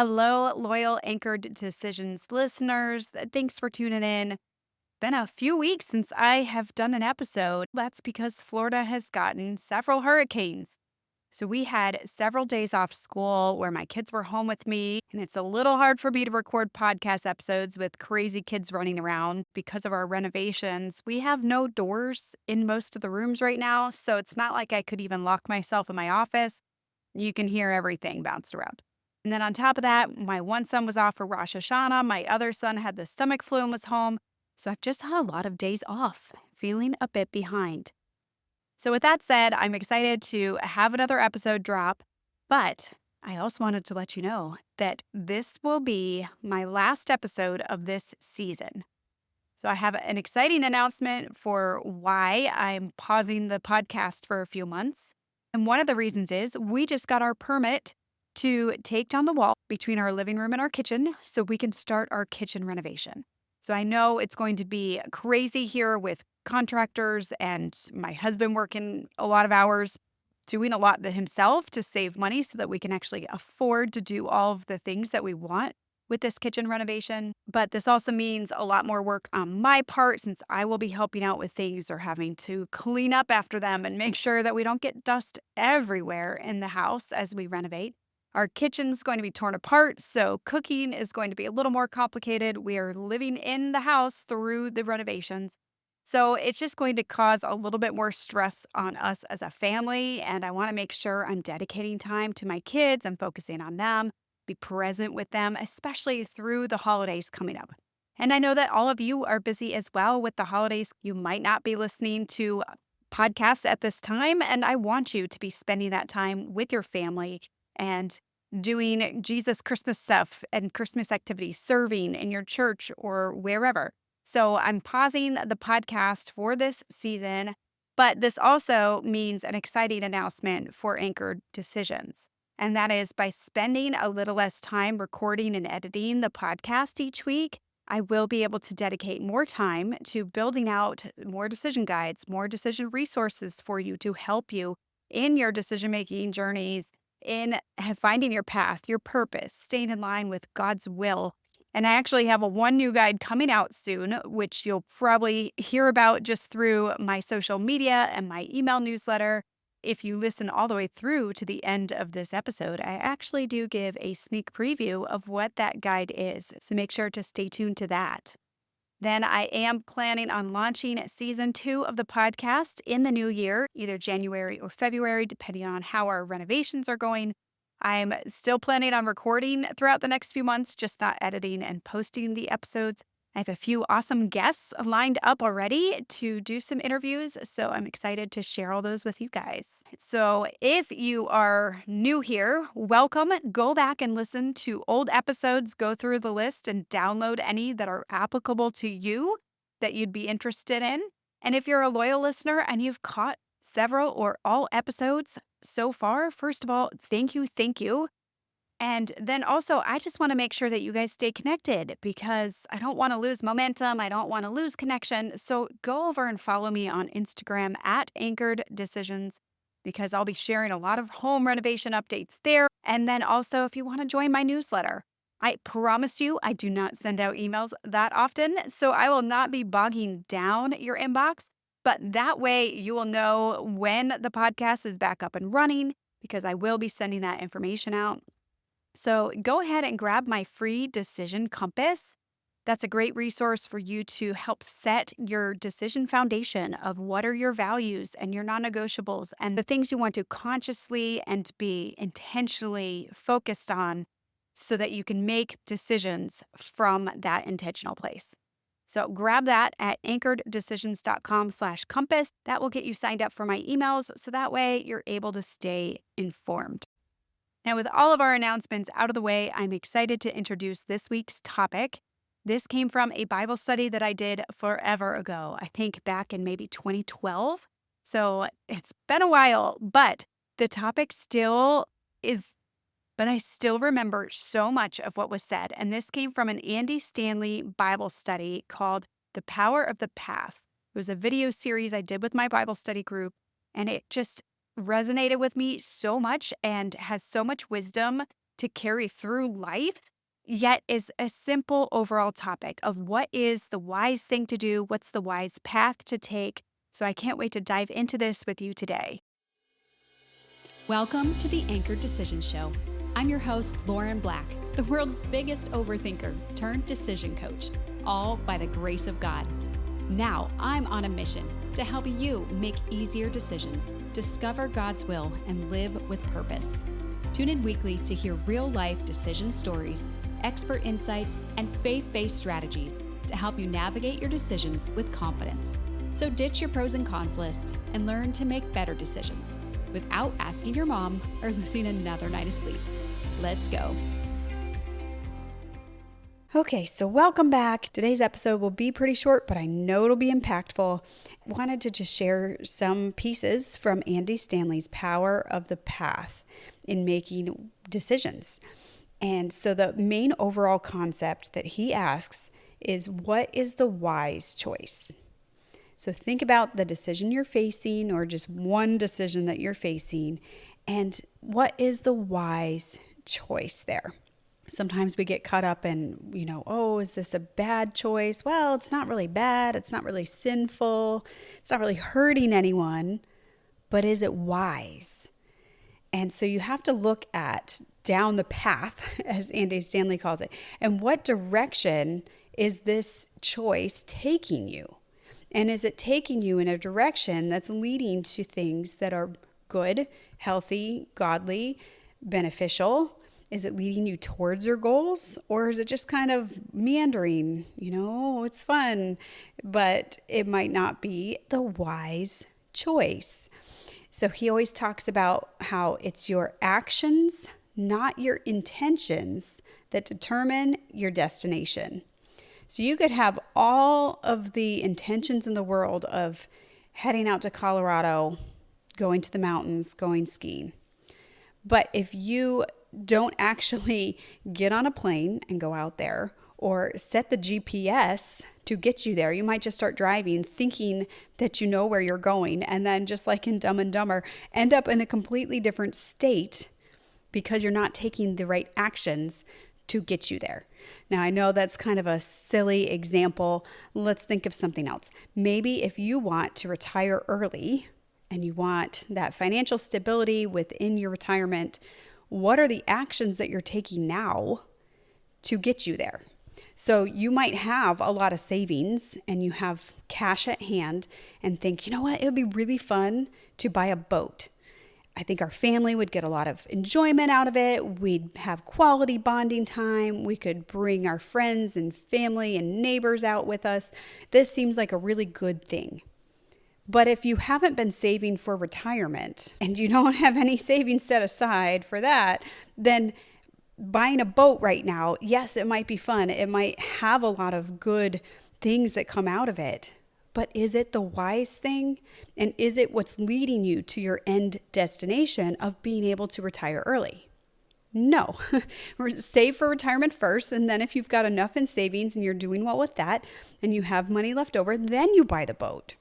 Hello, loyal Anchored Decisions listeners. Thanks for tuning in. Been a few weeks since I have done an episode. That's because Florida has gotten several hurricanes. So we had several days off school where my kids were home with me, and it's a little hard for me to record podcast episodes with crazy kids running around because of our renovations. We have no doors in most of the rooms right now, so it's not like I could even lock myself in my office. You can hear everything bounced around. And then on top of that, my one son was off for Rosh Hashanah. My other son had the stomach flu and was home. So I've just had a lot of days off, feeling a bit behind. So, with that said, I'm excited to have another episode drop. But I also wanted to let you know that this will be my last episode of this season. So, I have an exciting announcement for why I'm pausing the podcast for a few months. And one of the reasons is we just got our permit to take down the wall between our living room and our kitchen so we can start our kitchen renovation. So I know it's going to be crazy here with contractors and my husband working a lot of hours, doing a lot himself to save money so that we can actually afford to do all of the things that we want with this kitchen renovation. But this also means a lot more work on my part since I will be helping out with things or having to clean up after them and make sure that we don't get dust everywhere in the house as we renovate. Our kitchen's going to be torn apart, so cooking is going to be a little more complicated. We are living in the house through the renovations. So it's just going to cause a little bit more stress on us as a family. And I want to make sure I'm dedicating time to my kids and focusing on them, be present with them, especially through the holidays coming up. And I know that all of you are busy as well with the holidays. You might not be listening to podcasts at this time. And I want you to be spending that time with your family and doing Jesus Christmas stuff and Christmas activities, serving in your church or wherever. So I'm pausing the podcast for this season, but this also means an exciting announcement for Anchored Decisions. And that is by spending a little less time recording and editing the podcast each week, I will be able to dedicate more time to building out more decision guides, more decision resources for you to help you in your decision making journeys, in finding your path, your purpose, staying in line with God's will. And I actually have one new guide coming out soon, which you'll probably hear about just through my social media and my email newsletter. If you listen all the way through to the end of this episode, I actually do give a sneak preview of what that guide is. So make sure to stay tuned to that. Then I am planning on launching season 2 of the podcast in the new year, either January or February, depending on how our renovations are going. I'm still planning on recording throughout the next few months, just not editing and posting the episodes. I have a few awesome guests lined up already to do some interviews, so I'm excited to share all those with you guys. So, if you are new here, welcome. Go back and listen to old episodes, go through the list and download any that are applicable to you that you'd be interested in. And if you're a loyal listener and you've caught several or all episodes so far, first of all, thank you. Thank you. And then also, I just want to make sure that you guys stay connected because I don't want to lose momentum. I don't want to lose connection. So go over and follow me on Instagram at Anchored Decisions because I'll be sharing a lot of home renovation updates there. And then also, if you want to join my newsletter, I promise you, I do not send out emails that often. So I will not be bogging down your inbox. But that way, you will know when the podcast is back up and running because I will be sending that information out. So go ahead and grab my free decision compass. That's a great resource for you to help set your decision foundation of what are your values and your non negotiables and the things you want to consciously and be intentionally focused on so that you can make decisions from that intentional place. So grab that at anchoreddecisions.com/compass. That will get you signed up for my emails so that way you're able to stay informed. Now, with all of our announcements out of the way, I'm excited to introduce this week's topic. This came from a Bible study that I did forever ago, I think back in maybe 2012. So it's been a while, but the topic still is, but I still remember so much of what was said. And this came from an Andy Stanley Bible study called The Power of the Path. It was a video series I did with my Bible study group, and it just resonated with me so much and has so much wisdom to carry through life, yet is a simple overall topic of what is the wise thing to do, what's the wise path to take. So I can't wait to dive into this with you today. Welcome to the Anchored Decision Show. I'm your host, Lauren Black, the world's biggest overthinker turned decision coach, all by the grace of God. Now I'm on a mission to help you make easier decisions, discover God's will, and live with purpose. Tune in weekly to hear real-life decision stories, expert insights, and faith-based strategies to help you navigate your decisions with confidence. So ditch your pros and cons list and learn to make better decisions without asking your mom or losing another night of sleep. Let's go. Okay, so welcome back. Today's episode will be pretty short, but I know it'll be impactful. Wanted to just share some pieces from Andy Stanley's Power of the Path in making decisions. And so the main overall concept that he asks is, what is the wise choice? So think about the decision you're facing, or just one decision that you're facing, and what is the wise choice there? Sometimes we get caught up in, oh, is this a bad choice? Well, it's not really bad. It's not really sinful. It's not really hurting anyone, but is it wise? And so you have to look at down the path, as Andy Stanley calls it, and what direction is this choice taking you? And is it taking you in a direction that's leading to things that are good, healthy, godly, beneficial? Is it leading you towards your goals, or is it just kind of meandering? It's fun, but it might not be the wise choice. So he always talks about how it's your actions, not your intentions, that determine your destination. So you could have all of the intentions in the world of heading out to Colorado, going to the mountains, going skiing. But if you don't actually get on a plane and go out there, or set the GPS to get you there, you might just start driving thinking that you know where you're going, and then just like in Dumb and Dumber, end up in a completely different state because you're not taking the right actions to get you there. Now, I know that's kind of a silly example. Let's think of something else. Maybe if you want to retire early and you want that financial stability within your retirement, what are the actions that you're taking now to get you there? So you might have a lot of savings and you have cash at hand and think, you know what, it would be really fun to buy a boat. I think our family would get a lot of enjoyment out of it. We'd have quality bonding time. We could bring our friends and family and neighbors out with us. This seems like a really good thing. But if you haven't been saving for retirement and you don't have any savings set aside for that, then buying a boat right now, yes, it might be fun. It might have a lot of good things that come out of it. But is it the wise thing? And is it what's leading you to your end destination of being able to retire early? No. Save for retirement first. And then if you've got enough in savings and you're doing well with that and you have money left over, then you buy the boat.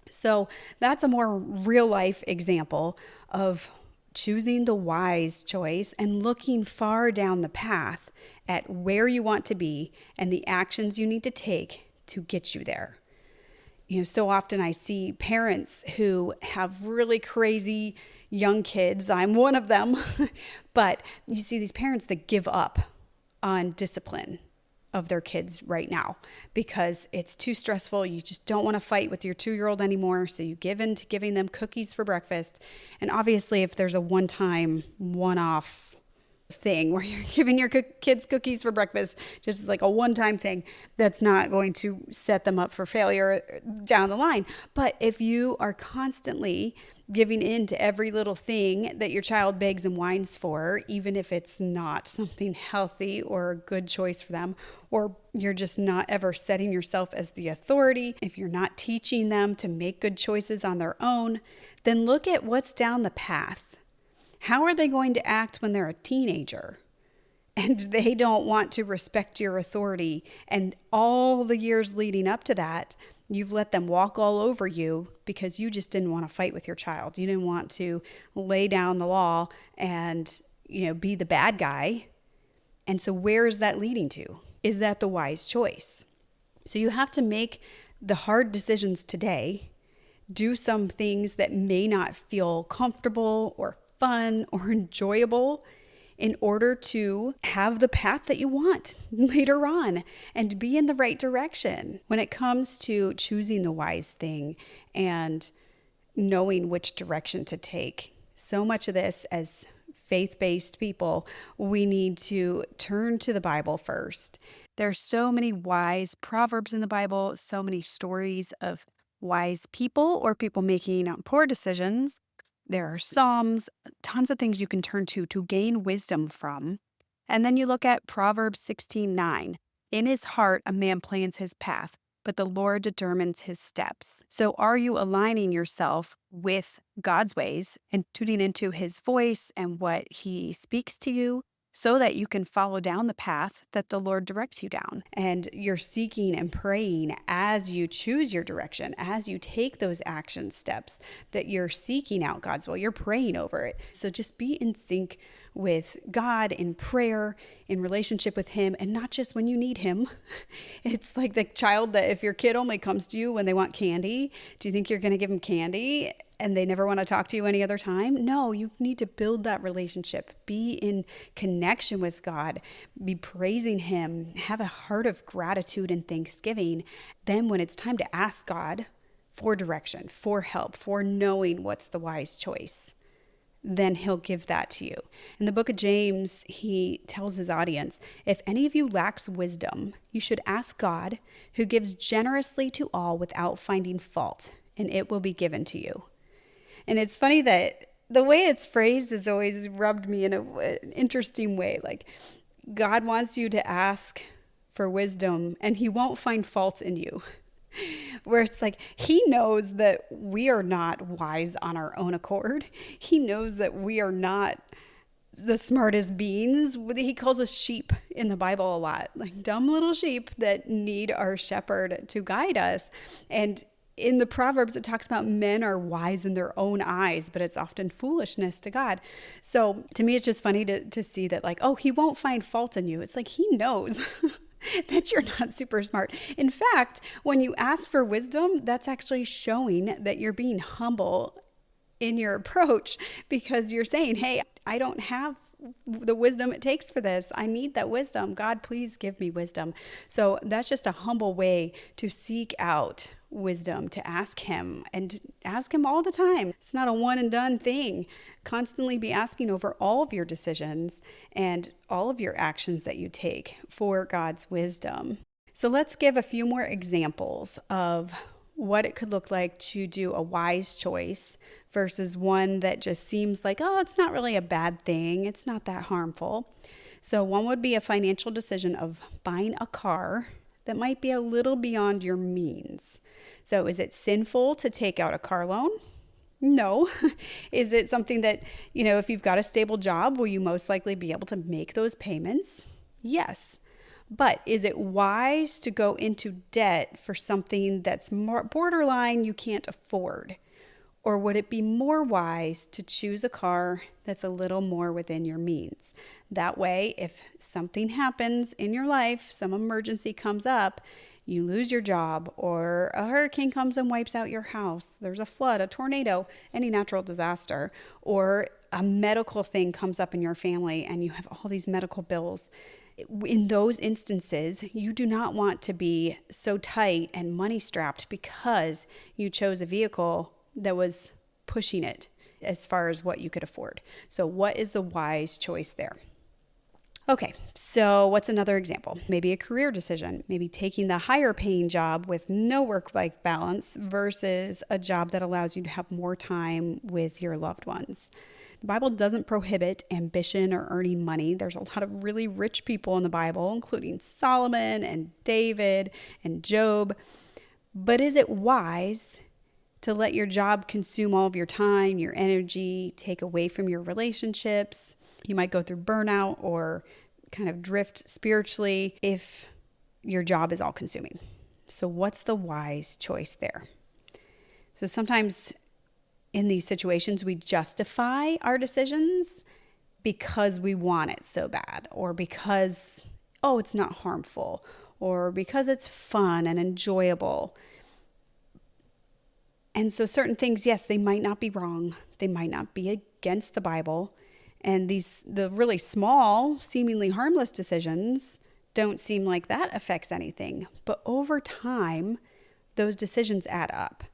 So that's a more real life example of choosing the wise choice and looking far down the path at where you want to be and the actions you need to take to get you there. So often I see parents who have really crazy young kids. I'm one of them. But you see these parents that give up on discipline of their kids right now because it's too stressful. You just don't want to fight with your 2-year-old anymore. So you give in to giving them cookies for breakfast. And obviously, if there's a one-off thing where you're giving your kids cookies for breakfast, just like a one-time thing, that's not going to set them up for failure down the line. But if you are constantly giving in to every little thing that your child begs and whines for, even if it's not something healthy or a good choice for them, or you're just not ever setting yourself as the authority, if you're not teaching them to make good choices on their own, then look at what's down the path. How are they going to act when they're a teenager and they don't want to respect your authority? And all the years leading up to that, you've let them walk all over you because you just didn't want to fight with your child. You didn't want to lay down the law and be the bad guy. And so where is that leading to? Is that the wise choice? So you have to make the hard decisions today, do some things that may not feel comfortable or fun or enjoyable in order to have the path that you want later on and be in the right direction. When it comes to choosing the wise thing and knowing which direction to take, so much of this as faith-based people, we need to turn to the Bible first. There's so many wise proverbs in the Bible, so many stories of wise people or people making poor decisions. There are Psalms, tons of things you can turn to gain wisdom from. And then you look at Proverbs 16:9. In his heart, a man plans his path, but the Lord determines his steps. So are you aligning yourself with God's ways and tuning into his voice and what he speaks to you so that you can follow down the path that the Lord directs you down? And you're seeking and praying as you choose your direction, as you take those action steps, that you're seeking out God's will. You're praying over it. So just be in sync with God in prayer, in relationship with him, and not just when you need him. It's like the child that if your kid only comes to you when they want candy, do you think you're going to give them candy and they never want to talk to you any other time? No, you need to build that relationship. Be in connection with God. Be praising him. Have a heart of gratitude and thanksgiving. Then when it's time to ask God for direction, for help, for knowing what's the wise choice, then he'll give that to you. In the book of James, he tells his audience, if any of you lacks wisdom, you should ask God, who gives generously to all without finding fault, and it will be given to you. And it's funny that the way it's phrased has always rubbed me in an interesting way. Like, God wants you to ask for wisdom, and he won't find fault in you. Where it's like, he knows that we are not wise on our own accord. He knows that we are not the smartest beings. He calls us sheep in the Bible a lot, like dumb little sheep that need our shepherd to guide us. And in the Proverbs, it talks about men are wise in their own eyes, but it's often foolishness to God. So to me, it's just funny to see that, like, oh, he won't find fault in you. It's like he knows that you're not super smart. In fact, when you ask for wisdom, that's actually showing that you're being humble in your approach, because you're saying, hey, I don't have the wisdom it takes for this. I need that wisdom. God, please give me wisdom. So that's just a humble way to seek out wisdom, to ask him, and ask him all the time. It's not a one and done thing. Constantly be asking over all of your decisions and all of your actions that you take for God's wisdom. So let's give a few more examples of what it could look like to do a wise choice versus one that just seems like, oh, it's not really a bad thing. It's not that harmful. So one would be a financial decision of buying a car that might be a little beyond your means. So is it sinful to take out a car loan? No. Is it something that, if you've got a stable job, will you most likely be able to make those payments? Yes. But is it wise to go into debt for something that's more borderline you can't afford? Or would it be more wise to choose a car that's a little more within your means? That way, if something happens in your life, some emergency comes up, you lose your job, or a hurricane comes and wipes out your house, there's a flood, a tornado, any natural disaster, or a medical thing comes up in your family and you have all these medical bills. In those instances, you do not want to be so tight and money strapped because you chose a vehicle that was pushing it as far as what you could afford. So what is the wise choice there? Okay, so what's another example? Maybe a career decision, maybe taking the higher paying job with no work-life balance versus a job that allows you to have more time with your loved ones. The Bible doesn't prohibit ambition or earning money. There's a lot of really rich people in the Bible, including Solomon and David and Job. But is it wise to let your job consume all of your time, your energy, take away from your relationships? You might go through burnout or kind of drift spiritually if your job is all consuming. So what's the wise choice there? So sometimes in these situations, we justify our decisions because we want it so bad, or because, oh, it's not harmful, or because it's fun and enjoyable. And so certain things, yes, they might not be wrong. They might not be against the Bible. And the really small, seemingly harmless decisions don't seem like that affects anything. But over time, those decisions add up.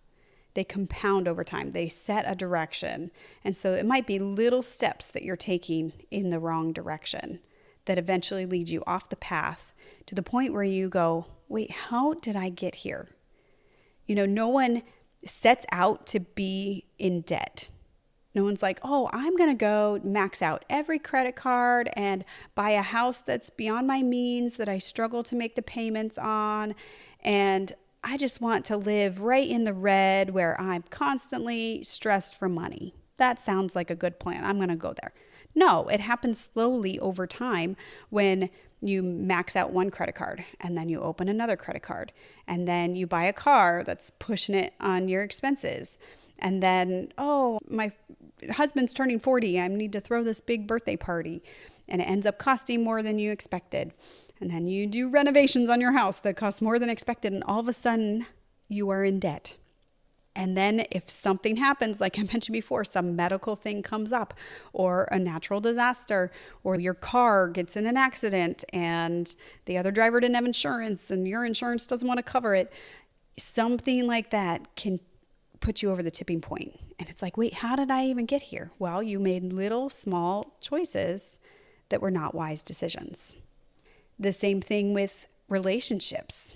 They compound over time. They set a direction. And so it might be little steps that you're taking in the wrong direction that eventually lead you off the path to the point where you go, wait, how did I get here? No one sets out to be in debt. No one's like, oh, I'm going to go max out every credit card and buy a house that's beyond my means that I struggle to make the payments on. And I just want to live right in the red where I'm constantly stressed for money. That sounds like a good plan. I'm going to go there. No, it happens slowly over time when you max out one credit card and then you open another credit card and then you buy a car that's pushing it on your expenses. And then, oh, my husband's turning 40. I need to throw this big birthday party. And it ends up costing more than you expected. And then you do renovations on your house that cost more than expected. And all of a sudden, you are in debt. And then if something happens, like I mentioned before, some medical thing comes up or a natural disaster or your car gets in an accident and the other driver didn't have insurance and your insurance doesn't want to cover it, something like that can put you over the tipping point. And it's like, wait, how did I even get here? Well, you made little small choices that were not wise decisions. The same thing with relationships.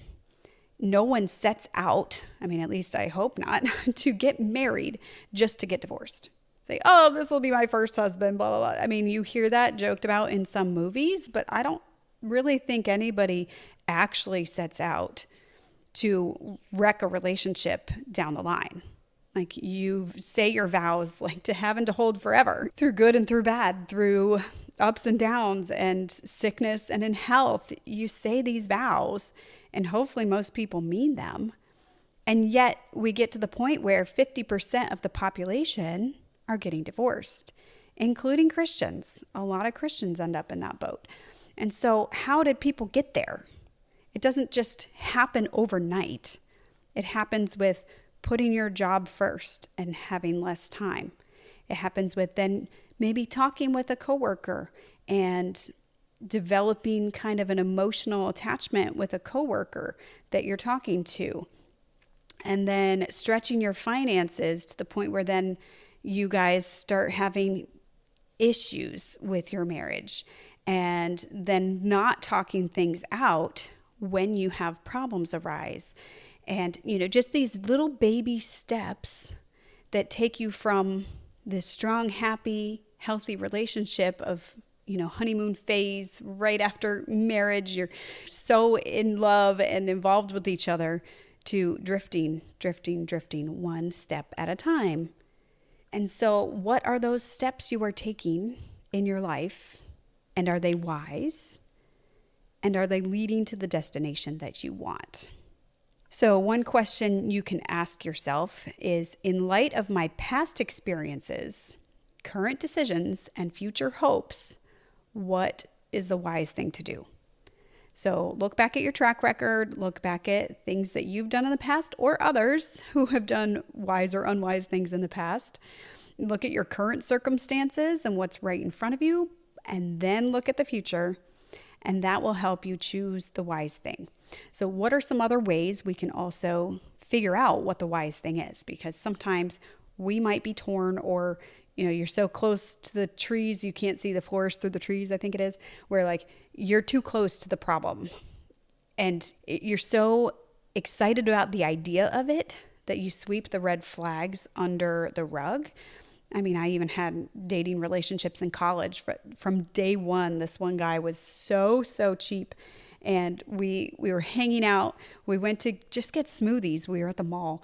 No one sets out, at least I hope not, to get married just to get divorced. Say, oh, this will be my first husband, blah, blah, blah. You hear that joked about in some movies, but I don't really think anybody actually sets out to wreck a relationship down the line. Like you say your vows like to have and to hold forever through good and through bad, through ups and downs and sickness and in health. You say these vows and hopefully most people mean them. And yet we get to the point where 50% of the population are getting divorced, including Christians. A lot of Christians end up in that boat. And so how did people get there? It doesn't just happen overnight. It happens with putting your job first and having less time. It happens with then maybe talking with a coworker and developing kind of an emotional attachment with a coworker that you're talking to. And then stretching your finances to the point where then you guys start having issues with your marriage and then not talking things out when you have problems arise. And, just these little baby steps that take you from this strong, happy, healthy relationship of, honeymoon phase right after marriage. You're so in love and involved with each other to drifting one step at a time. And so what are those steps you are taking in your life? And are they wise? And are they leading to the destination that you want? So one question you can ask yourself is, in light of my past experiences, current decisions, and future hopes, what is the wise thing to do? So look back at your track record, look back at things that you've done in the past or others who have done wise or unwise things in the past. Look at your current circumstances and what's right in front of you, and then look at the future, and that will help you choose the wise thing. So what are some other ways we can also figure out what the wise thing is? Because sometimes we might be torn, or you're so close to the trees you can't see the forest through the trees, I think it is, where like you're too close to the problem and you're so excited about the idea of it that you sweep the red flags under the rug. I even had dating relationships in college. From day one, this one guy was so cheap. And we were hanging out. We went to just get smoothies. We were at the mall.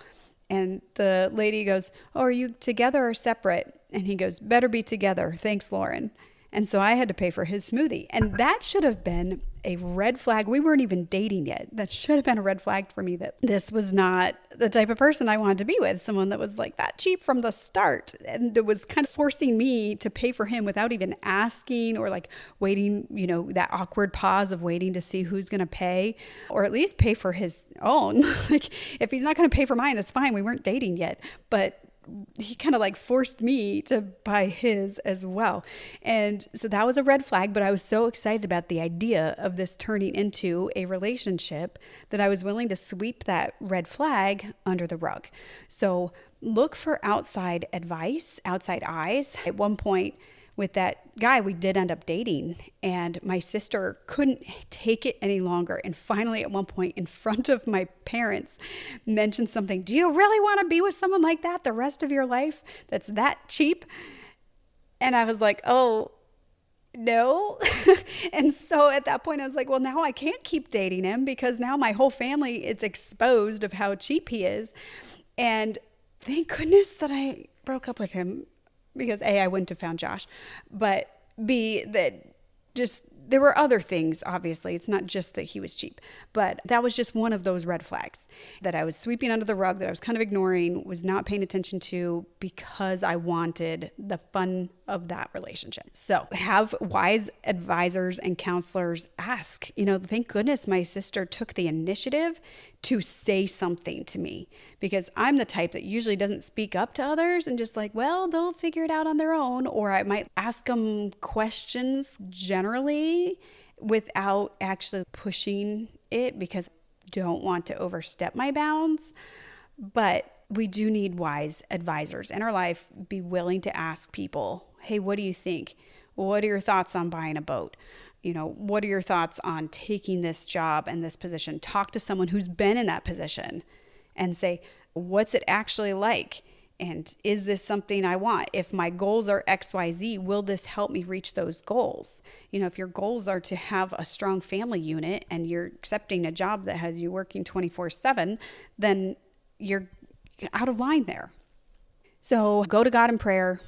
And the lady goes, oh, are you together or separate? And he goes, better be together. Thanks, Lauren. And so I had to pay for his smoothie. And that should have been a red flag. We weren't even dating yet. That should have been a red flag for me, that this was not the type of person I wanted to be with, someone that was like that cheap from the start. And it was kind of forcing me to pay for him without even asking, or like waiting, that awkward pause of waiting to see who's going to pay, or at least pay for his own. Like, if he's not going to pay for mine, it's fine. We weren't dating yet. But he kind of like forced me to buy his as well. And so that was a red flag, but I was so excited about the idea of this turning into a relationship that I was willing to sweep that red flag under the rug. So look for outside advice, outside eyes. At one point with that guy, we did end up dating, and my sister couldn't take it any longer. And finally, at one point, in front of my parents, mentioned something. Do you really want to be with someone like that the rest of your life that's that cheap? And I was like, oh, no. And so at that point, I was like, well, now I can't keep dating him, because now my whole family is exposed of how cheap he is. And thank goodness that I broke up with him, because A, I wouldn't have found Josh, but B, that just there were other things. Obviously, it's not just that he was cheap, but that was just one of those red flags that I was sweeping under the rug, that I was kind of ignoring, was not paying attention to, because I wanted the fun of that relationship. So have wise advisors and counselors ask. Thank goodness my sister took the initiative to say something to me, because I'm the type that usually doesn't speak up to others and just like, well, they'll figure it out on their own. Or I might ask them questions generally without actually pushing it, because I don't want to overstep my bounds. But we do need wise advisors in our life. Be willing to ask people, hey, what do you think? What are your thoughts on buying a boat? What are your thoughts on taking this job and this position? Talk to someone who's been in that position and say, what's it actually like? And is this something I want? If my goals are XYZ, will this help me reach those goals? If your goals are to have a strong family unit and you're accepting a job that has you working 24/7, then you're out of line there. So go to God in prayer.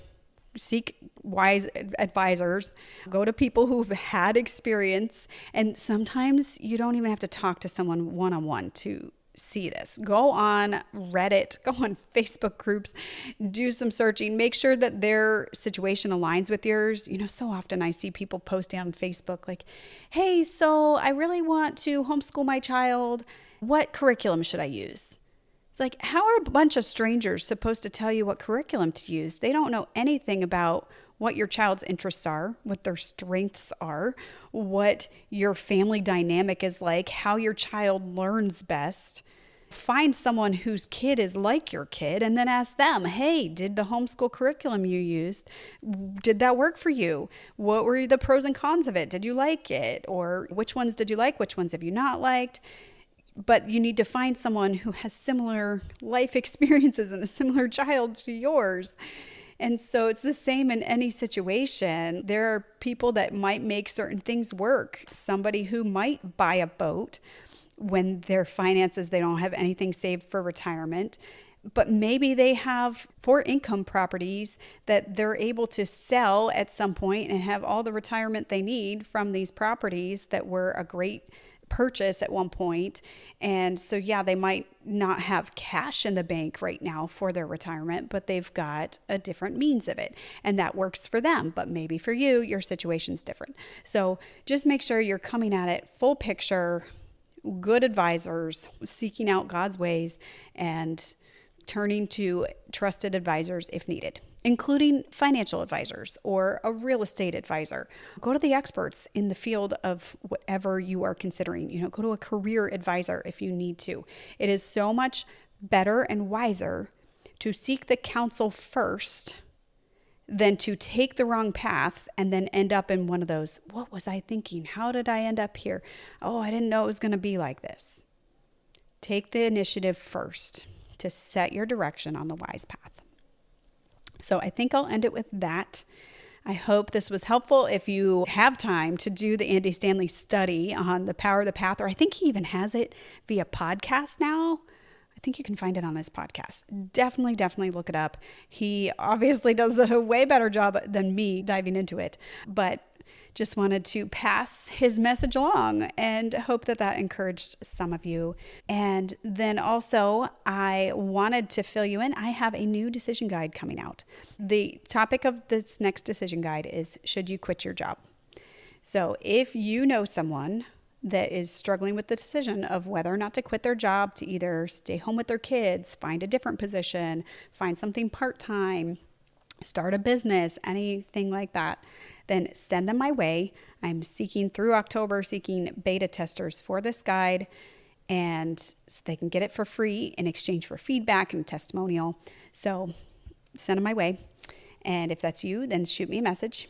Seek wise advisors, go to people who've had experience. And sometimes you don't even have to talk to someone one-on-one to see this. Go on Reddit, go on Facebook groups, do some searching, make sure that their situation aligns with yours. So often I see people posting on Facebook like, hey, so I really want to homeschool my child. What curriculum should I use? It's like, how are a bunch of strangers supposed to tell you what curriculum to use? They don't know anything about what your child's interests are, what their strengths are, what your family dynamic is like, how your child learns best. Find someone whose kid is like your kid and then ask them, hey, did the homeschool curriculum you used, did that work for you? What were the pros and cons of it? Did you like it? Or which ones did you like? Which ones have you not liked? But you need to find someone who has similar life experiences and a similar child to yours. And so it's the same in any situation. There are people that might make certain things work. Somebody who might buy a boat when their finances, they don't have anything saved for retirement, but maybe they have 4 income properties that they're able to sell at some point and have all the retirement they need from these properties that were a great purchase at one point. And so, yeah, they might not have cash in the bank right now for their retirement, but they've got a different means of it. And that works for them. But maybe for you, your situation's different. So just make sure you're coming at it full picture, good advisors, seeking out God's ways, and turning to trusted advisors if needed, including financial advisors or a real estate advisor. Go to the experts in the field of whatever you are considering. Go to a career advisor if you need to. It is so much better and wiser to seek the counsel first than to take the wrong path and then end up in one of those, what was I thinking? How did I end up here? Oh, I didn't know it was going to be like this. Take the initiative first to set your direction on the wise path. So I think I'll end it with that. I hope this was helpful. If you have time to do the Andy Stanley study on the power of the path, or I think he even has it via podcast now. I think you can find it on his podcast. Definitely look it up. He obviously does a way better job than me diving into it, but just wanted to pass his message along and hope that that encouraged some of you. And then also, I wanted to fill you in. I have a new decision guide coming out. The topic of this next decision guide is, should you quit your job? So if you know someone that is struggling with the decision of whether or not to quit their job to either stay home with their kids, find a different position, find something part-time, start a business, anything like that, then send them my way. I'm through October, seeking beta testers for this guide, and so they can get it for free in exchange for feedback and testimonial. So send them my way. And if that's you, then shoot me a message.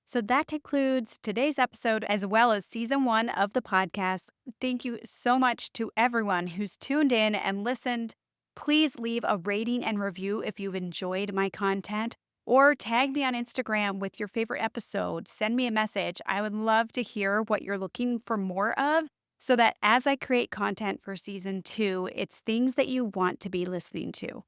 So that concludes today's episode as well as season 1 of the podcast. Thank you so much to everyone who's tuned in and listened. Please leave a rating and review if you've enjoyed my content, or tag me on Instagram with your favorite episode. Send me a message. I would love to hear what you're looking for more of, so that as I create content for season 2, it's things that you want to be listening to.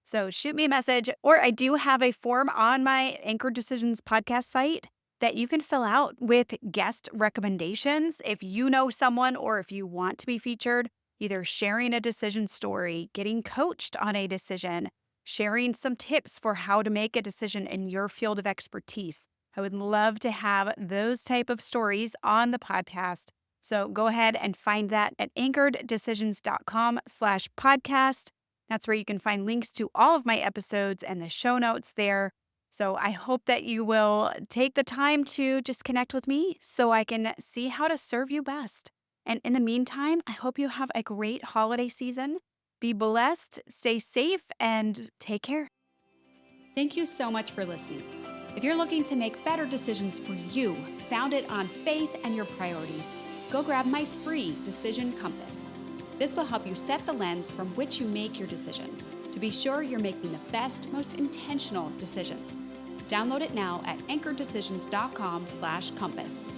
So shoot me a message, or I do have a form on my Anchor Decisions podcast site that you can fill out with guest recommendations. If you know someone or if you want to be featured, either sharing a decision story, getting coached on a decision, sharing some tips for how to make a decision in your field of expertise. I would love to have those type of stories on the podcast. So go ahead and find that at anchoreddecisions.com/podcast. That's where you can find links to all of my episodes and the show notes there. So I hope that you will take the time to just connect with me so I can see how to serve you best. And in the meantime, I hope you have a great holiday season. Be blessed, stay safe, and take care. Thank you so much for listening. If you're looking to make better decisions for you, founded on faith and your priorities, go grab my free Decision Compass. This will help you set the lens from which you make your decision to be sure you're making the best, most intentional decisions. Download it now at anchoreddecisions.com/compass.